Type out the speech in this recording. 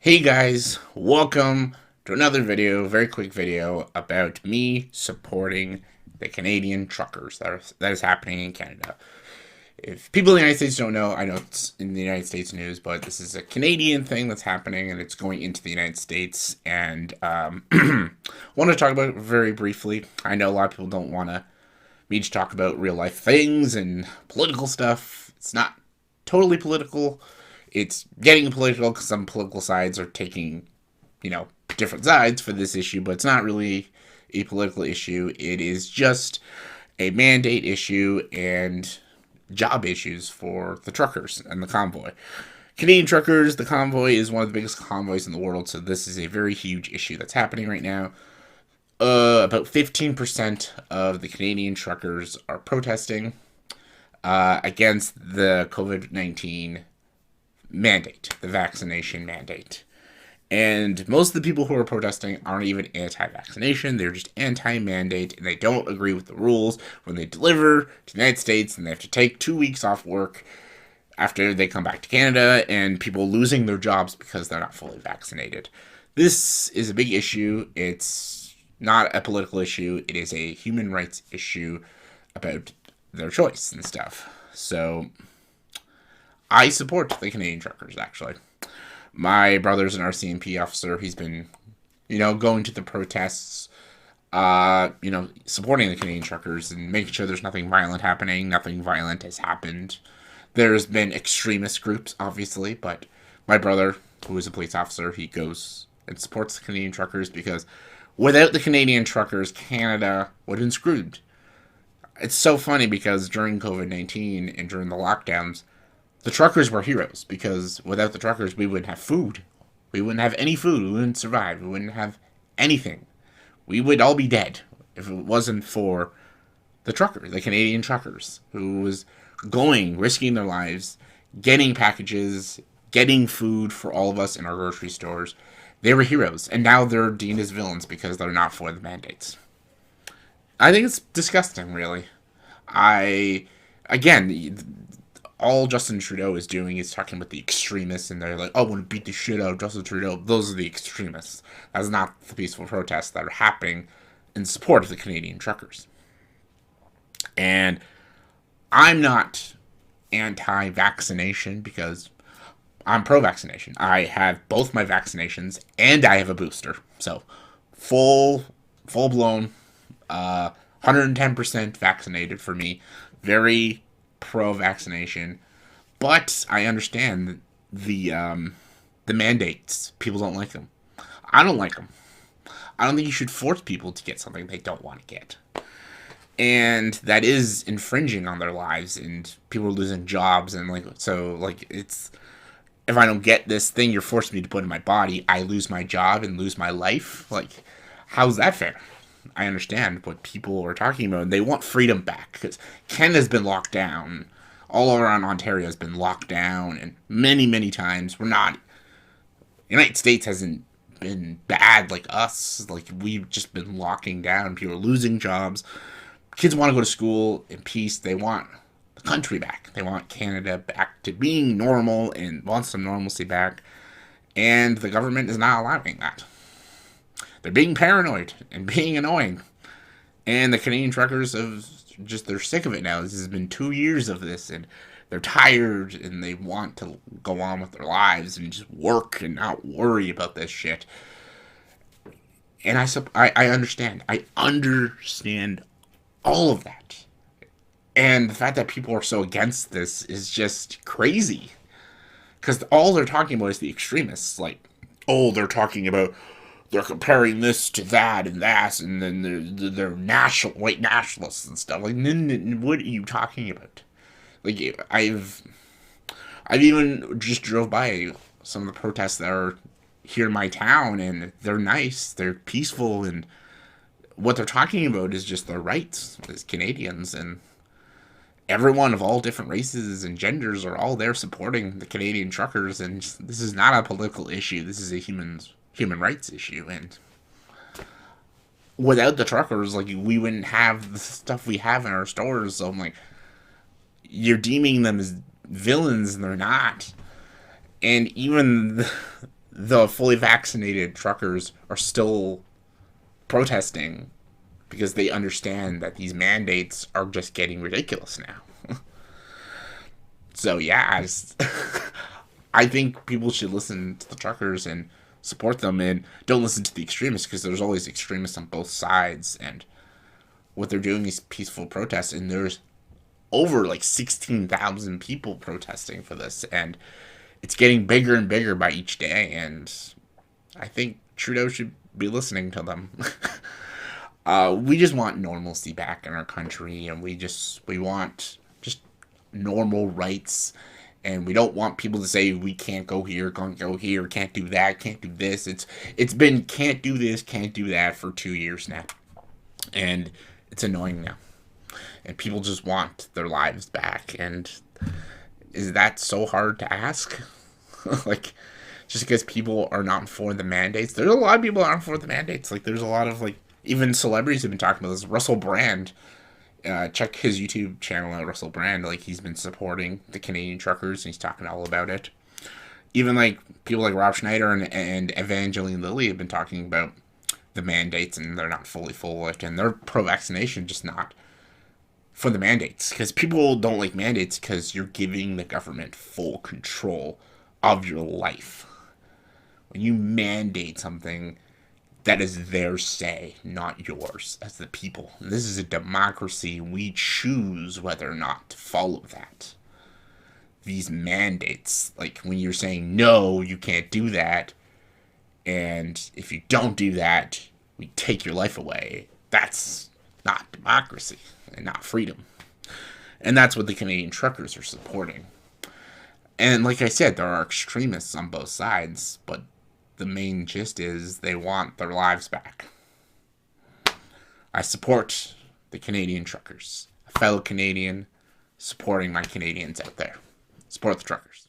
Hey guys, welcome to another video, very quick video about me supporting the Canadian truckers that is happening in Canada. If people in the United States don't know, I know it's in the United States news, but this is a Canadian thing that's happening and it's going into the United States. And want to talk about it very briefly. I know a lot of people don't want me to talk about real life things and political stuff. It's not totally political. It's getting political because some political sides are taking, different sides for this issue, but it's not really a political issue. It is just a mandate issue and job issues for the truckers and the convoy. Canadian truckers, the convoy is one of the biggest convoys in the world, so this is a very huge issue that's happening right now. About 15% of the Canadian truckers are protesting against the COVID-19 mandate, the vaccination mandate. And most of the people who are protesting aren't even anti-vaccination, they're just anti-mandate, and they don't agree with the rules when they deliver to the United States and they have to take 2 weeks off work after they come back to Canada, and people losing their jobs because they're not fully vaccinated. This is a big issue. It's not a political issue. It is a human rights issue about their choice and stuff. So I support the Canadian truckers, actually. My brother's an RCMP officer. He's been, going to the protests, supporting the Canadian truckers and making sure there's nothing violent happening. Nothing violent has happened. There's been extremist groups, obviously, but my brother, who is a police officer, he goes and supports the Canadian truckers because without the Canadian truckers, Canada would have been screwed. It's so funny because during COVID-19 and during the lockdowns, the truckers were heroes because without the truckers, we wouldn't have food. We wouldn't have any food. We wouldn't survive. We wouldn't have anything. We would all be dead if it wasn't for the truckers, the Canadian truckers, who was going, risking their lives, getting packages, getting food for all of us in our grocery stores. They were heroes, and now they're deemed as villains because they're not for the mandates. I think it's disgusting, really. Again, all Justin Trudeau is doing is talking about the extremists, and they're like, oh, I want to beat the shit out of Justin Trudeau. Those are the extremists. That's not the peaceful protests that are happening in support of the Canadian truckers. And I'm not anti-vaccination because I'm pro-vaccination. I have both my vaccinations, and I have a booster. So, full-blown, 110% vaccinated for me. Very pro-vaccination, but I understand the mandates. People don't like them. I don't like them. I don't think you should force people to get something they don't want to get, and that is infringing on their lives, and people are losing jobs, and it's if I don't get this thing you're forcing me to put in my body, I lose my job and lose my life. Like, how's that fair? I understand what people are talking about, and they want freedom back because Canada's been locked down. All around Ontario has been locked down, and many, many times we're not. The United States hasn't been bad like us. Like, we've just been locking down. People are losing jobs. Kids want to go to school in peace. They want the country back. They want Canada back to being normal and want some normalcy back. And the government is not allowing that. They're being paranoid and being annoying. And the Canadian truckers they're sick of it now. This has been 2 years of this, and they're tired, and they want to go on with their lives and just work and not worry about this shit. And I understand. I understand all of that. And the fact that people are so against this is just crazy. Because all they're talking about is the extremists. Like, oh, they're comparing this to that and that, and then they're white nationalists and stuff. Like, what are you talking about? Like, I've even just drove by some of the protests that are here in my town, and they're nice, they're peaceful, and what they're talking about is just their rights as Canadians, and everyone of all different races and genders are all there supporting the Canadian truckers, and this is not a political issue. This is a human rights issue, and without the truckers, like, we wouldn't have the stuff we have in our stores. So I'm like, you're deeming them as villains, and they're not. And even the fully vaccinated truckers are still protesting because they understand that these mandates are just getting ridiculous now. So yeah, I think people should listen to the truckers and support them, and don't listen to the extremists, because there's always extremists on both sides. And what they're doing is peaceful protests, and there's over like 16,000 people protesting for this, and it's getting bigger and bigger by each day. And I think Trudeau should be listening to them. We just want normalcy back in our country, and we want just normal rights, and we don't want people to say we can't go here, can't go here, can't do that, can't do this. It's been can't do this, can't do that for 2 years now, and it's annoying now. And people just want their lives back. And is that so hard to ask? Like, just because people are not for the mandates, there's a lot of people that aren't for the mandates. Like, there's a lot of, like, even celebrities have been talking about this. Russell Brand, check his YouTube channel out, Russell Brand. Like, he's been supporting the Canadian truckers, and he's talking all about it. Even, like, people like Rob Schneider and Evangeline Lilly have been talking about the mandates, and they're not fully for it, and they're pro-vaccination, just not for the mandates. Because people don't like mandates because you're giving the government full control of your life. When you mandate something, that is their say, not yours, as the people. This is a democracy. We choose whether or not to follow that. These mandates, like when you're saying, no, you can't do that, and if you don't do that, we take your life away, that's not democracy and not freedom. And that's what the Canadian truckers are supporting. And like I said, there are extremists on both sides, but the main gist is they want their lives back. I support the Canadian truckers, a fellow Canadian supporting my Canadians out there. Support the truckers.